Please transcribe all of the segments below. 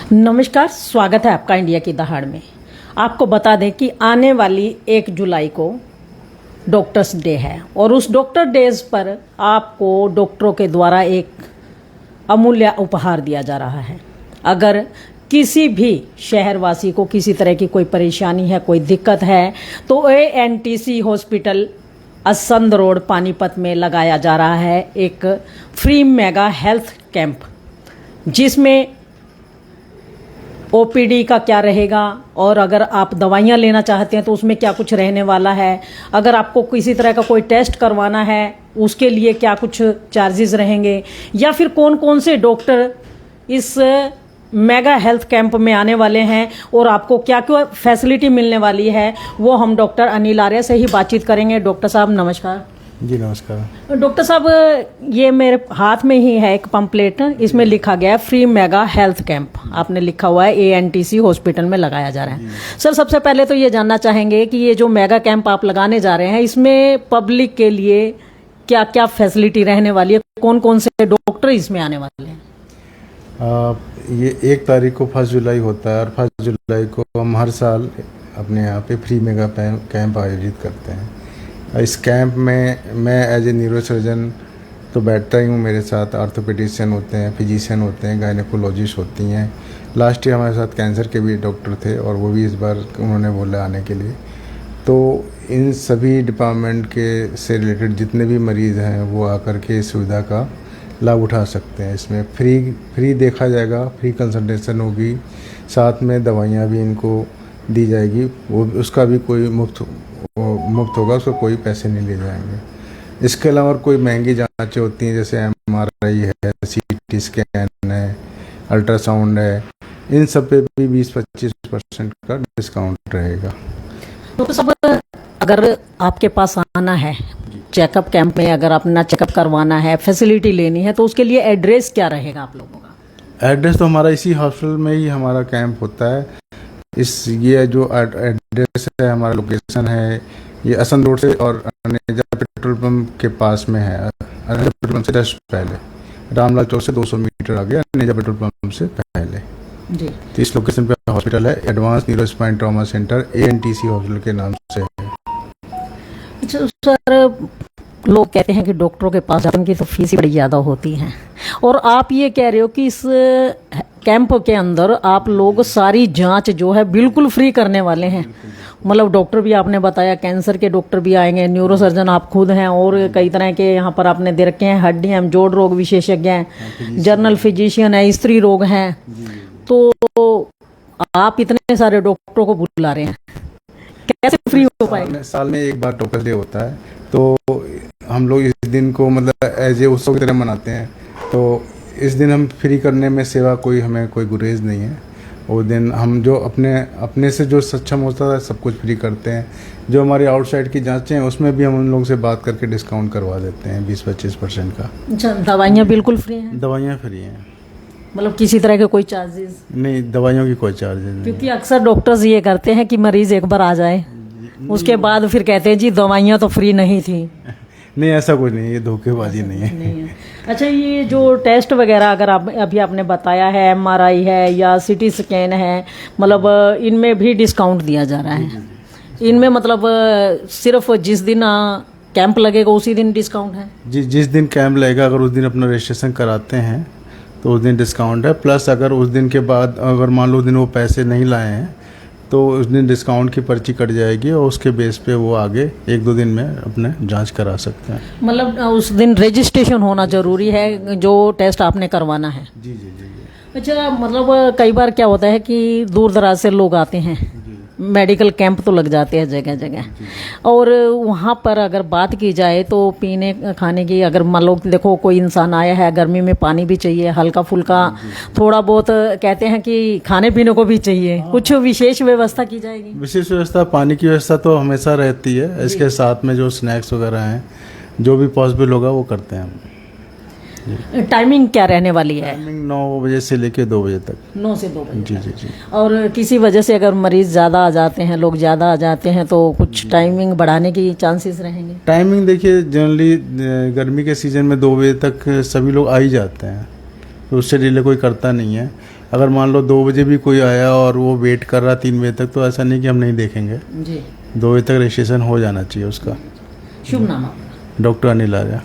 नमस्कार, स्वागत है आपका इंडिया की दहाड़ में। आपको बता दें कि आने वाली 1 जुलाई को डॉक्टर्स डे है और उस डॉक्टर डेज पर आपको डॉक्टरों के द्वारा एक अमूल्य उपहार दिया जा रहा है। अगर किसी भी शहरवासी को किसी तरह की कोई परेशानी है, कोई दिक्कत है, तो ANTC hospital Assandh road Panipat में लगाया जा रहा है एक फ्री मेगा हेल्थ कैंप, जिसमें OPD का क्या रहेगा और अगर आप दवाइयाँ लेना चाहते हैं तो उसमें क्या कुछ रहने वाला है, अगर आपको किसी तरह का कोई टेस्ट करवाना है उसके लिए क्या कुछ चार्जेस रहेंगे, या फिर कौन कौन से डॉक्टर इस मेगा हेल्थ कैंप में आने वाले हैं और आपको क्या क्या फैसिलिटी मिलने वाली है, वो हम डॉक्टर अनिल आर्य से ही बातचीत करेंगे। डॉक्टर साहब नमस्कार। जी नमस्कार। डॉक्टर साहब, ये मेरे हाथ में ही है एक पंपलेट, इसमें लिखा गया है फ्री मेगा हेल्थ कैंप। आपने लिखा हुआ है ANTC हॉस्पिटल में लगाया जा रहा है। सर, सबसे पहले तो ये जानना चाहेंगे कि ये जो मेगा कैंप आप लगाने जा रहे हैं, इसमें पब्लिक के लिए क्या क्या फैसिलिटी रहने वाली है, कौन कौन से डॉक्टर इसमें आने वाले हैं? ये 1 तारीख को 1 जुलाई होता है और 1 जुलाई को हम हर साल अपने यहाँ पे फ्री मेगा कैंप आयोजित करते हैं। इस कैंप में मैं एज ए न्यूरोसर्जन तो बैठता ही हूँ, मेरे साथ ऑर्थोपेडिशियन होते हैं, फिजिशियन होते हैं, गायनेकोलॉजिस्ट होती हैं। लास्ट ईयर हमारे साथ कैंसर के भी डॉक्टर थे और वो भी इस बार उन्होंने बोला आने के लिए। तो इन सभी डिपार्टमेंट के से रिलेटेड जितने भी मरीज़ हैं वो आकर के इस सुविधा का लाभ उठा सकते हैं। इसमें फ्री देखा जाएगा, फ्री कंसल्टेशन होगी, साथ में दवाइयाँ भी इनको दी जाएगी, वो उसका भी कोई मुफ्त होगा, उसको कोई पैसे नहीं ले जाएंगे। इसके अलावा कोई महंगी जांचें होती हैं जैसे MRI है, CT स्कैन है, अल्ट्रासाउंड है, इन सब पे भी 20-25% का डिस्काउंट रहेगा। तो सब अगर आपके पास आना है चेकअप कैंप में, अगर अपना चेकअप करवाना है, फैसिलिटी लेनी है, तो उसके लिए एड्रेस क्या रहेगा आप लोगों का? एड्रेस तो हमारा इसी हॉस्पिटल में ही हमारा कैंप होता है। ये जो एड्रेस है, हमारा लोकेशन है, ये असंध रोड से और अनेजा पेट्रोल पंप के पास में है। अनेजा पेट्रोल पंप से जस्ट पहले, रामलाल चौक से 200 मीटर आगे अनेजा पेट्रोल पंप से पहले जी। तो इस लोकेशन पे हॉस्पिटल है, advance neuro spine trauma centre ANTC hospital के नाम से है। अच्छा सर, लोग कहते हैं कि डॉक्टरों के पास जाने की तो फीस ही बड़ी ज़्यादा होती है, और आप ये कह रहे हो कि इस कैंप के अंदर आप लोग सारी जांच जो है बिल्कुल फ्री करने वाले हैं। मतलब डॉक्टर भी आपने बताया, कैंसर के डॉक्टर भी आएंगे, न्यूरोसर्जन आप खुद हैं, और कई तरह के यहाँ पर आपने दे रखे हैं, हड्डी हैं, जोड़ रोग विशेषज्ञ हैं, जनरल फिजिशियन है, स्त्री रोग हैं। तो आप इतने सारे डॉक्टरों को बुला रहे हैं, कैसे फ्री हो पाएगा? साल में 1 बार डॉक्टर डे होता है, तो हम लोग इस दिन को मतलब एज ए उत्सव की तरह मनाते हैं। तो इस दिन हम फ्री करने में सेवा हमें कोई गुरेज नहीं है। वो दिन हम जो अपने से जो सक्षम होता है सब कुछ फ्री करते हैं। जो हमारी आउटसाइड की जांचें हैं उसमें भी हम उन लोगों से बात करके डिस्काउंट करवा देते हैं 20-25% का। अच्छा, दवाइयाँ बिल्कुल फ्री हैं? दवाइयाँ फ्री हैं, मतलब किसी तरह के कोई चार्जेस नहीं, दवाइयों की कोई चार्जेस नहीं। क्योंकि अक्सर डॉक्टर्स ये करते हैं कि मरीज एक बार आ जाए, उसके बाद फिर कहते हैं जी दवाइयाँ तो फ्री नहीं थी। नहीं, ऐसा कुछ नहीं है, ये धोखेबाजी नहीं है। अच्छा, ये जो टेस्ट वगैरह अगर आप अभी आपने बताया है, MRI है या CT स्कैन है, मतलब इनमें भी डिस्काउंट दिया जा रहा है? इनमें मतलब सिर्फ जिस दिन कैंप लगेगा उसी दिन डिस्काउंट है? जी, जिस दिन कैंप लगेगा अगर उस दिन अपना रजिस्ट्रेशन कराते हैं तो उस दिन डिस्काउंट है। प्लस अगर उस दिन के बाद अगर मान लो उस दिन वो पैसे नहीं लाए हैं तो उस दिन डिस्काउंट की पर्ची कट जाएगी और उसके बेस पे वो आगे 1-2 दिन में अपने जांच करा सकते हैं। मतलब उस दिन रजिस्ट्रेशन होना जरूरी है जो टेस्ट आपने करवाना है? जी जी जी जी। अच्छा, मतलब कई बार क्या होता है कि दूर दराज से लोग आते हैं, मेडिकल कैंप तो लग जाते हैं जगह जगह, और वहाँ पर अगर बात की जाए तो पीने खाने की, अगर मान लो देखो कोई इंसान आया है, गर्मी में पानी भी चाहिए, हल्का फुल्का थोड़ा बहुत कहते हैं कि खाने पीने को भी चाहिए, कुछ विशेष व्यवस्था की जाएगी? विशेष व्यवस्था, पानी की व्यवस्था तो हमेशा रहती है। इसके साथ में जो स्नैक्स वगैरह हैं, जो भी पॉसिबल होगा वो करते हैं हम। टाइमिंग क्या रहने वाली है? टाइमिंग 9 बजे से लेके 2 बजे तक। 9 से 2 बजे जी जी जी। और किसी वजह से अगर मरीज ज़्यादा आ जाते हैं, लोग ज़्यादा आ जाते हैं, तो कुछ टाइमिंग बढ़ाने की चांसेस रहेंगे? टाइमिंग देखिए, जनरली गर्मी के सीज़न में 2 बजे तक सभी लोग आ ही जाते हैं, तो उससे डिले कोई करता नहीं है। अगर मान लो 2 बजे भी कोई आया और वो वेट कर रहा 3 बजे तक, तो ऐसा नहीं कि हम नहीं देखेंगे। जी 2 बजे तक रजिस्ट्रेशन हो जाना चाहिए उसका। शुभ नाम आपका? डॉक्टर अनिल आर्या।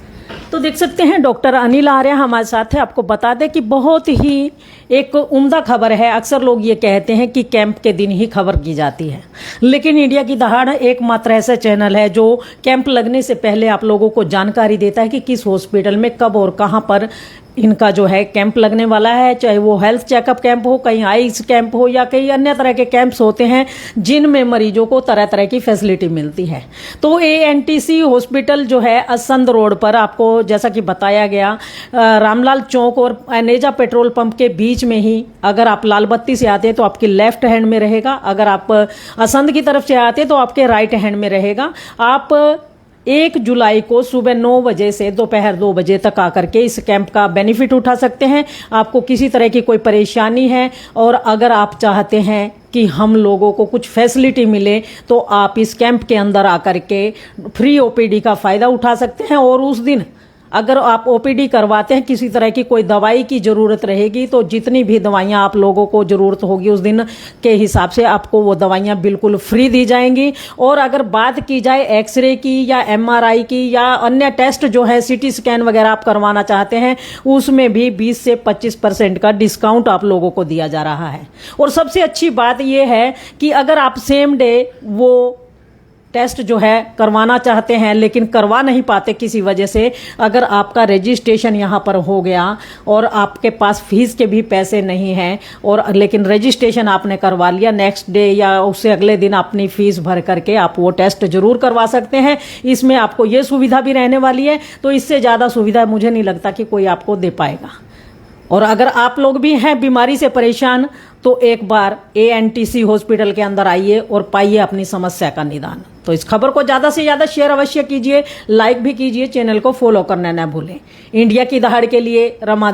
तो देख सकते हैं डॉक्टर अनिल आर्या हमारे साथ है। आपको बता दें कि बहुत ही एक उम्दा खबर है। अक्सर लोग ये कहते हैं कि कैंप के दिन ही खबर की जाती है, लेकिन इंडिया की दहाड़ एकमात्र ऐसा चैनल है जो कैंप लगने से पहले आप लोगों को जानकारी देता है कि किस हॉस्पिटल में कब और कहां पर इनका जो है कैंप लगने वाला है। चाहे वो हेल्थ चेकअप कैंप हो, कहीं आइस कैंप हो या कई अन्य तरह के कैंप्स होते हैं जिनमें मरीजों को तरह तरह की फैसिलिटी मिलती है। तो ANTC हॉस्पिटल जो है असंध रोड पर, आपको जैसा कि बताया गया, रामलाल चौक और अनेजा पेट्रोल पंप के बीच में ही, अगर आप लाल बत्ती से आते हैं तो आपके लेफ्ट हैंड में रहेगा, अगर आप असंध की तरफ से आते हैं तो आपके राइट हैंड में रहेगा। आप 1 जुलाई को सुबह 9 बजे से दोपहर 2 बजे तक आकर के इस कैंप का बेनिफिट उठा सकते हैं। आपको किसी तरह की कोई परेशानी है और अगर आप चाहते हैं कि हम लोगों को कुछ फैसिलिटी मिले, तो आप इस कैंप के अंदर आकर के फ्री OPD का फायदा उठा सकते हैं। और उस दिन अगर आप OPD करवाते हैं, किसी तरह की कोई दवाई की जरूरत रहेगी, तो जितनी भी दवाइयां आप लोगों को जरूरत होगी उस दिन के हिसाब से आपको वो दवाइयां बिल्कुल फ्री दी जाएंगी। और अगर बात की जाए एक्सरे की या MRI की या अन्य टेस्ट जो है CT स्कैन वगैरह आप करवाना चाहते हैं, उसमें भी 20 से 25% का डिस्काउंट आप लोगों को दिया जा रहा है। और सबसे अच्छी बात यह है कि अगर आप सेम डे वो टेस्ट जो है करवाना चाहते हैं लेकिन करवा नहीं पाते किसी वजह से, अगर आपका रजिस्ट्रेशन यहाँ पर हो गया और आपके पास फीस के भी पैसे नहीं हैं और लेकिन रजिस्ट्रेशन आपने करवा लिया, नेक्स्ट डे या उससे अगले दिन अपनी फीस भर करके आप वो टेस्ट जरूर करवा सकते हैं। इसमें आपको ये सुविधा भी रहने वाली है, तो इससे ज़्यादा सुविधा मुझे नहीं लगता कि कोई आपको दे पाएगा। और अगर आप लोग भी हैं बीमारी से परेशान, तो एक बार ANTC हॉस्पिटल के अंदर आइए और पाइए अपनी समस्या का निदान। तो इस खबर को ज़्यादा से ज़्यादा शेयर अवश्य कीजिए, लाइक भी कीजिए, चैनल को फॉलो करना न भूलें। इंडिया की दहाड़ के लिए रमा